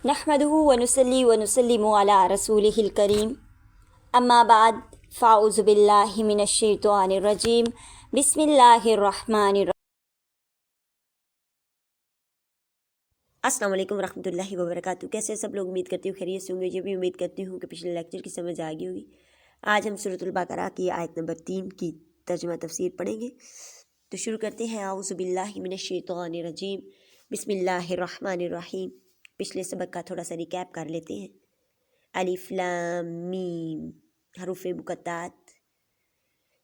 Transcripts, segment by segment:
نحمده ونصلي ونسلم على رسوله الكريم اما بعد فاعوذ باللہ من الشیطان الرجیم بسم اللہ الرحمن الرحیم۔ السلام علیکم ورحمۃ اللہ وبرکاتہ۔ کیسے سب لوگ؟ امید کرتی ہوں خیریت سے ہوں گے۔ یہ بھی امید کرتی ہوں کہ پچھلے لیکچر کی سمجھ آ گئی ہوگی۔ آج ہم سورۃ البقرہ کی آیت نمبر 3 کی ترجمہ تفسیر پڑھیں گے، تو شروع کرتے ہیں۔ اعوذ باللہ من الشیطان الرجیم بسم اللہ الرحمن الرحیم۔ پچھلے سبق کا تھوڑا سا ریکیپ کر لیتے ہیں۔ الف لام میم حروف مقطعات۔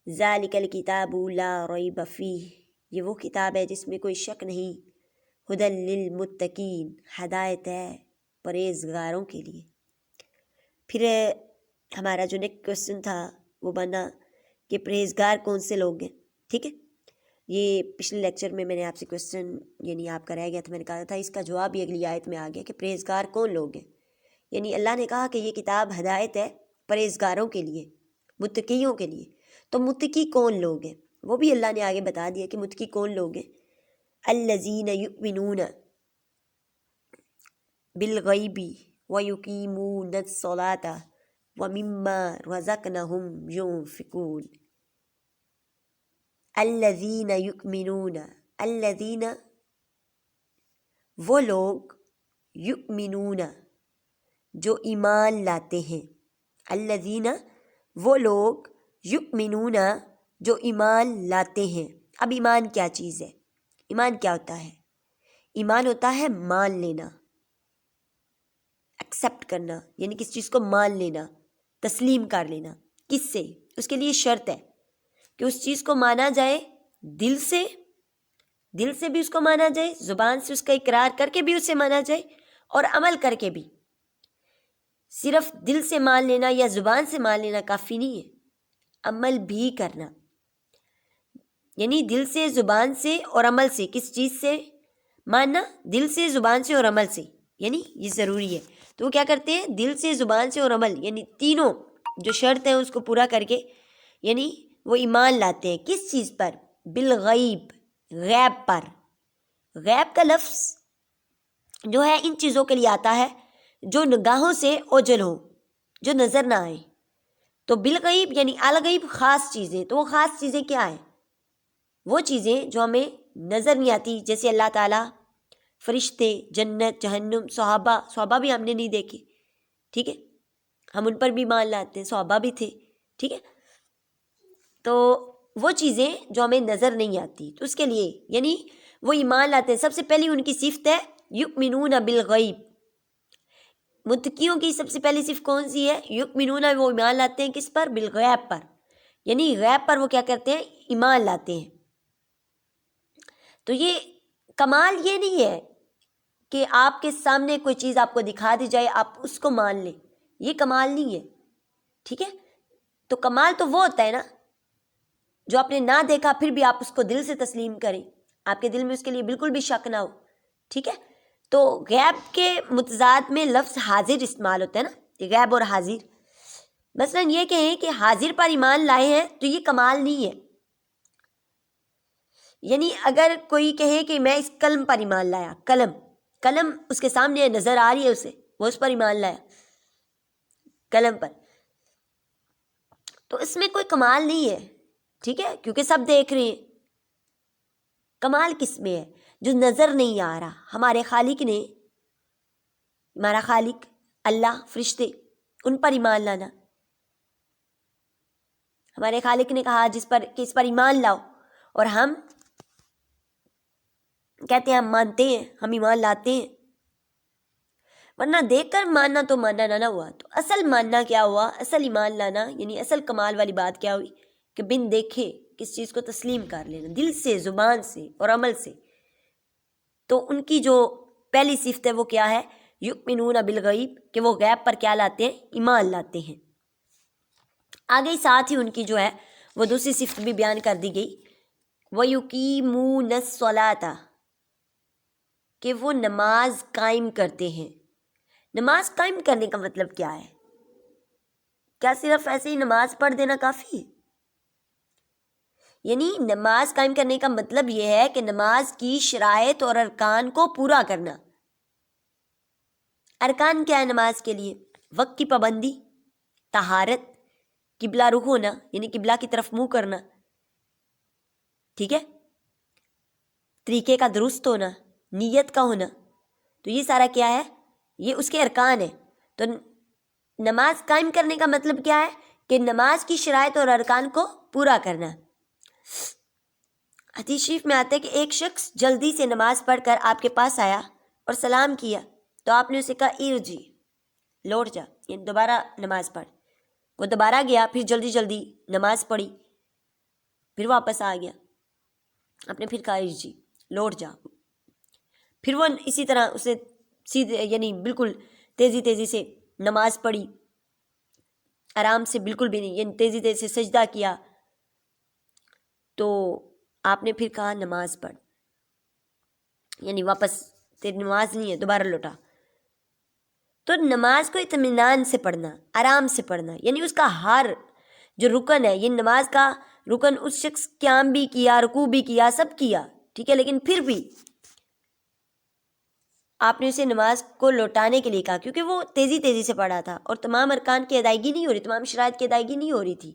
ذالک الکتاب لا ریب فیہ، یہ وہ کتاب ہے جس میں کوئی شک نہیں۔ ھدی للمتقین، ہدایت ہے پرہیزگاروں کے لیے۔ پھر ہمارا جو نیکسٹ کوسچن تھا وہ بنا کہ پرہیزگار کون سے لوگ ہیں، ٹھیک ہے۔ یہ پچھلے لیکچر میں نے آپ سے کوسچن یعنی آپ کا رہ گیا تھا، میں نے کہا تھا اس کا جواب بھی اگلی آیت میں آ گیا کہ پرہیزگار کون لوگ ہیں۔ یعنی اللہ نے کہا کہ یہ کتاب ہدایت ہے پرہیزگاروں کے لیے، متقیوں کے لیے۔ تو متقی کون لوگ ہیں وہ بھی اللہ نے آگے بتا دیا کہ متقی کون لوگ ہیں۔ الذین یؤمنون بالغیب ویقیمون الصلاۃ ومما رزقناہم ینفقون۔ الذین یؤمنون، الذین وہ لوگ، یؤمنون جو ایمان لاتے ہیں، الذین وہ لوگ، یؤمنون جو ایمان لاتے ہیں۔ اب ایمان کیا چیز ہے؟ ایمان کیا ہوتا ہے؟ ایمان ہوتا ہے مان لینا، ایکسیپٹ کرنا، یعنی کس چیز کو مان لینا، تسلیم کر لینا۔ کس سے؟ اس کے لیے شرط ہے کہ اس چیز کو مانا جائے دل سے بھی اس کو مانا جائے، زبان سے اس کا اقرار کر کے بھی اسے مانا جائے، اور عمل کر کے بھی۔ صرف دل سے مان لینا یا زبان سے مان لینا کافی نہیں ہے، عمل بھی کرنا۔ یعنی دل سے، زبان سے اور عمل سے، کس چیز سے ماننا؟ دل سے، زبان سے اور عمل سے، یعنی یہ ضروری ہے۔ تو وہ کیا کرتے ہیں؟ دل سے، زبان سے اور عمل، یعنی تینوں جو شرط ہیں اس کو پورا کر کے یعنی وہ ایمان لاتے ہیں۔ کس چیز پر؟ بالغیب، غیب پر۔ غیب کا لفظ جو ہے ان چیزوں کے لیے آتا ہے جو نگاہوں سے اوجھل ہو، جو نظر نہ آئے۔ تو بالغیب یعنی الغیب خاص چیزیں۔ تو وہ خاص چیزیں کیا ہیں؟ وہ چیزیں جو ہمیں نظر نہیں آتی، جیسے اللہ تعالیٰ، فرشتے، جنت، جہنم، صحابہ بھی ہم نے نہیں دیکھے، ٹھیک ہے، ہم ان پر بھی مان لاتے ہیں، صحابہ بھی تھے، ٹھیک ہے۔ تو وہ چیزیں جو ہمیں نظر نہیں آتی، تو اس کے لیے یعنی وہ ایمان لاتے ہیں۔ سب سے پہلی ان کی صفت ہے یؤمنون بالغیب۔ متقیوں کی سب سے پہلی صفت کون سی ہے؟ یؤمنون، وہ ایمان لاتے ہیں کس پر؟ بالغیب پر، یعنی غیب پر وہ کیا کرتے ہیں؟ ایمان لاتے ہیں۔ تو یہ کمال یہ نہیں ہے کہ آپ کے سامنے کوئی چیز آپ کو دکھا دی جائے، آپ اس کو مان لیں، یہ کمال نہیں ہے، ٹھیک ہے۔ تو کمال تو وہ ہوتا ہے نا جو آپ نے نہ دیکھا پھر بھی آپ اس کو دل سے تسلیم کریں، آپ کے دل میں اس کے لیے بالکل بھی شک نہ ہو، ٹھیک ہے۔ تو غیب کے متضاد میں لفظ حاضر استعمال ہوتا ہے نا، غیب اور حاضر۔ مثلا یہ کہیں کہ حاضر پر ایمان لائے ہیں تو یہ کمال نہیں ہے۔ یعنی اگر کوئی کہے کہ میں اس قلم پر ایمان لایا، قلم اس کے سامنے نظر آ رہی ہے، اسے وہ اس پر ایمان لایا، قلم پر، تو اس میں کوئی کمال نہیں ہے، ٹھیک ہے، کیونکہ سب دیکھ رہے ہیں۔ کمال کس میں ہے؟ جو نظر نہیں آ رہا۔ ہمارے خالق نے، ہمارا خالق اللہ، فرشتے، ان پر ایمان لانا۔ ہمارے خالق نے کہا جس پر کہ اس پر ایمان لاؤ، اور ہم کہتے ہیں ہم مانتے ہیں، ہم ایمان لاتے ہیں، ورنہ دیکھ کر ماننا تو ماننا نہ ہوا۔ تو اصل ماننا کیا ہوا؟ اصل ایمان لانا یعنی اصل کمال والی بات کیا ہوئی کہ بن دیکھے کس چیز کو تسلیم کر لینا، دل سے، زبان سے اور عمل سے۔ تو ان کی جو پہلی صفت ہے وہ کیا ہے؟ یؤمنون بالغیب، کہ وہ غیب پر کیا لاتے ہیں؟ ایمان لاتے ہیں۔ آگے ساتھ ہی ان کی جو ہے وہ دوسری صفت بھی بیان کر دی گئی، وَيُقِيمُونَ الصَّلَاةَ، کہ وہ نماز قائم کرتے ہیں۔ نماز قائم کرنے کا مطلب کیا ہے؟ کیا صرف ایسے ہی نماز پڑھ دینا کافی ہے؟ یعنی نماز قائم کرنے کا مطلب یہ ہے کہ نماز کی شرائط اور ارکان کو پورا کرنا۔ ارکان کیا ہے نماز کے لیے؟ وقت کی پابندی، طہارت، قبلہ رخ ہونا یعنی قبلہ کی طرف منہ کرنا، ٹھیک ہے، طریقے کا درست ہونا، نیت کا ہونا، تو یہ سارا کیا ہے؟ یہ اس کے ارکان ہیں۔ تو نماز قائم کرنے کا مطلب کیا ہے؟ کہ نماز کی شرائط اور ارکان کو پورا کرنا۔ حدیث شریف میں آتا ہے کہ ایک شخص جلدی سے نماز پڑھ کر آپ کے پاس آیا اور سلام کیا، تو آپ نے اسے کہا ارجی، لوٹ جا، یعنی دوبارہ نماز پڑھ۔ وہ دوبارہ گیا، پھر جلدی جلدی نماز پڑھی، پھر واپس آ گیا، آپ نے پھر کہا ارجی، لوٹ جا۔ پھر وہ اسی طرح اسے سیدھے یعنی بالکل تیزی تیزی سے نماز پڑھی، آرام سے، بالکل بھی نہیں، یعنی تیزی تیزی سے سجدہ کیا، تو آپ نے پھر کہا نماز پڑھ، یعنی واپس، تیری نماز نہیں ہے، دوبارہ لوٹا۔ تو نماز کو اطمینان سے پڑھنا، آرام سے پڑھنا، یعنی اس کا ہر جو رکن ہے، یہ نماز کا رکن، اس شخص قیام بھی کیا، رکوع بھی کیا، سب کیا، ٹھیک ہے، لیکن پھر بھی آپ نے اسے نماز کو لوٹانے کے لیے کہا، کیونکہ وہ تیزی تیزی سے پڑھا تھا اور تمام ارکان کی ادائیگی نہیں ہو رہی، تمام شرائط کی ادائیگی نہیں ہو رہی تھی،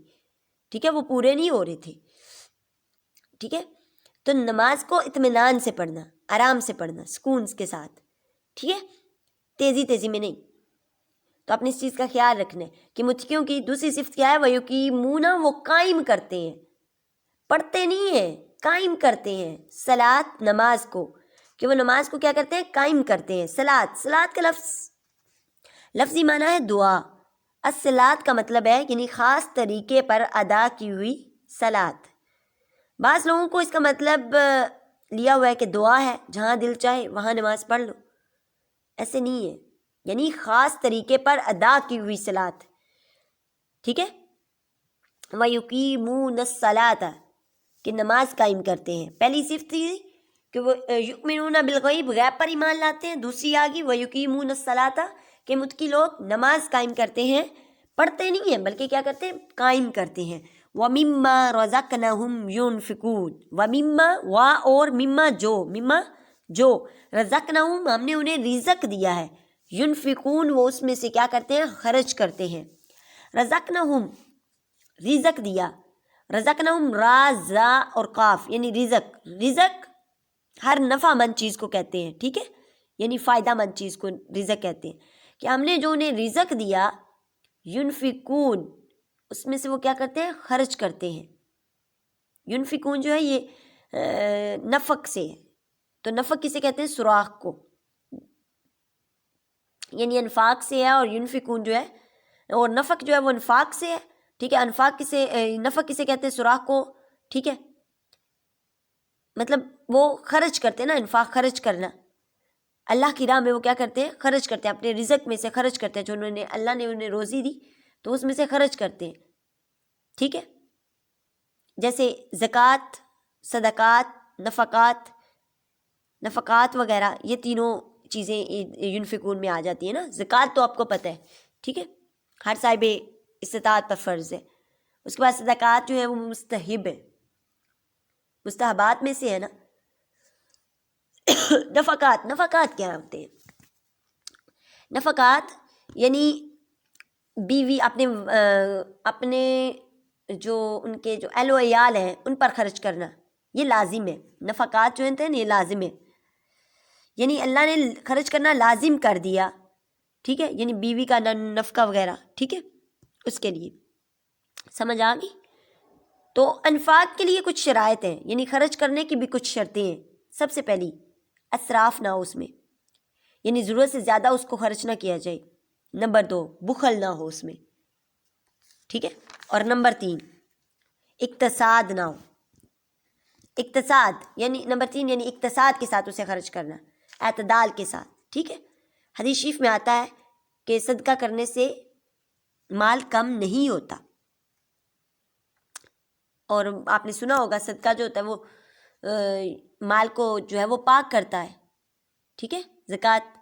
ٹھیک ہے، وہ پورے نہیں ہو رہے تھے، ٹھیک ہے۔ تو نماز کو اطمینان سے پڑھنا، آرام سے پڑھنا، سکون کے ساتھ، ٹھیک ہے، تیزی تیزی میں نہیں۔ تو اپنی اس چیز کا خیال رکھنا ہے کہ متقیوں کی دوسری صفت کیا ہے؟ وَيُقِيمُونَ، وہ قائم کرتے ہیں، پڑھتے نہیں ہیں، قائم کرتے ہیں صلاۃ، نماز کو، کہ وہ نماز کو کیا کرتے ہیں؟ قائم کرتے ہیں۔ صلاۃ کا لفظی معنی ہے دعا۔ الصلاۃ کا مطلب ہے یعنی خاص طریقے پر ادا کی ہوئی صلاۃ۔ بعض لوگوں کو اس کا مطلب لیا ہوا ہے کہ دعا ہے، جہاں دل چاہے وہاں نماز پڑھ لو، ایسے نہیں ہے، یعنی خاص طریقے پر ادا کی ہوئی صلاۃ، ٹھیک ہے۔ وَيُقِيمُونَ الصَّلَاةَ، کہ نماز قائم کرتے ہیں۔ پہلی صفت تھی کہ وہ یؤمنون بالغیب، غیب پر ایمان لاتے ہیں۔ دوسری آگی وَيُقِيمُونَ الصَّلَاةَ، کہ متقی لوگ نماز قائم کرتے ہیں، پڑھتے نہیں ہیں بلکہ کیا کرتے ہیں؟ قائم کرتے ہیں۔ وَمِمَّا رَزَقْنَاهُمْ يُنْفِقُونَ، وَمِمَّا، وا اور مما، جو، مما جو، رزقناہم، ہم نے انہیں رزق دیا ہے، ينفقون، وہ اس میں سے کیا کرتے ہیں؟ خرچ کرتے ہیں۔ رزقناہم، رزق دیا، رزقناہم، را، زا اور قاف، یعنی رزق، رزق ہر نفع مند چیز کو کہتے ہیں، ٹھیک ہے، یعنی فائدہ مند چیز کو رزق کہتے ہیں، کہ ہم نے جو انہیں رزق دیا، ينفقون، اس میں سے وہ کیا کرتے ہیں؟ خرچ کرتے ہیں۔ ينفقون جو ہے یہ نفق سے ہے، تو نفق کسے کہتے ہیں؟ سوراخ کو، یعنی انفاق سے ہے، اور ينفقون جو ہے، اور نفق جو ہے وہ انفاق سے ہے، ٹھیک ہے۔ انفاق کسے، نفق کسے کہتے ہیں؟ سوراخ کو، ٹھیک ہے، مطلب وہ خرچ کرتے ہیں نا، انفاق خرچ کرنا، اللہ کی راہ میں وہ کیا کرتے ہیں؟ خرچ کرتے ہیں، اپنے رزق میں سے خرچ کرتے ہیں، جو انہوں نے، اللہ نے انہیں روزی دی تو اس میں سے خرچ کرتے ہیں، ٹھیک ہے۔ جیسے زکوٰۃ، صدقات، نفقات وغیرہ، یہ تینوں چیزیں ينفقون میں آ جاتی ہیں نا۔ زکوٰۃ تو آپ کو پتہ ہے، ٹھیک ہے، ہر صاحب استطاعت پر فرض ہے۔ اس کے بعد صدقات جو ہے وہ مستحب ہے، مستحبات میں سے ہے نا۔ نفقات کیا ہوتے ہیں؟ نفقات یعنی بیوی، اپنے جو ان کے جو اہل و عیال ہیں ان پر خرچ کرنا، یہ لازم ہے۔ نفقات جو ہیں یہ لازم ہے، یعنی اللہ نے خرچ کرنا لازم کر دیا، ٹھیک ہے، یعنی بیوی کا نفقہ وغیرہ، ٹھیک ہے، اس کے لیے، سمجھ آ گئی؟ تو انفاق کے لیے کچھ شرائط ہیں، یعنی خرچ کرنے کی بھی کچھ شرطیں ہیں۔ سب سے پہلی، اسراف نہ ہو اس میں، یعنی ضرورت سے زیادہ اس کو خرچ نہ کیا جائے۔ نمبر 2، بخل نہ ہو اس میں، ٹھیک ہے۔ اور نمبر 3، اقتصاد نہ ہو، اقتصاد یعنی نمبر 3 یعنی اقتصاد کے ساتھ اسے خرچ کرنا، اعتدال کے ساتھ، ٹھیک ہے۔ حدیث شریف میں آتا ہے کہ صدقہ کرنے سے مال کم نہیں ہوتا، اور آپ نے سنا ہوگا صدقہ جو ہوتا ہے وہ مال کو جو ہے وہ پاک کرتا ہے، ٹھیک ہے۔ زکوٰۃ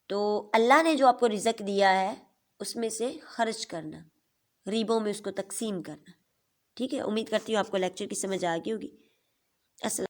تو اللہ نے جو آپ کو رزق دیا ہے اس میں سے خرچ کرنا، غریبوں میں اس کو تقسیم کرنا، ٹھیک ہے۔ امید کرتی ہوں آپ کو لیکچر کی سمجھ آ گئی ہوگی۔ السلام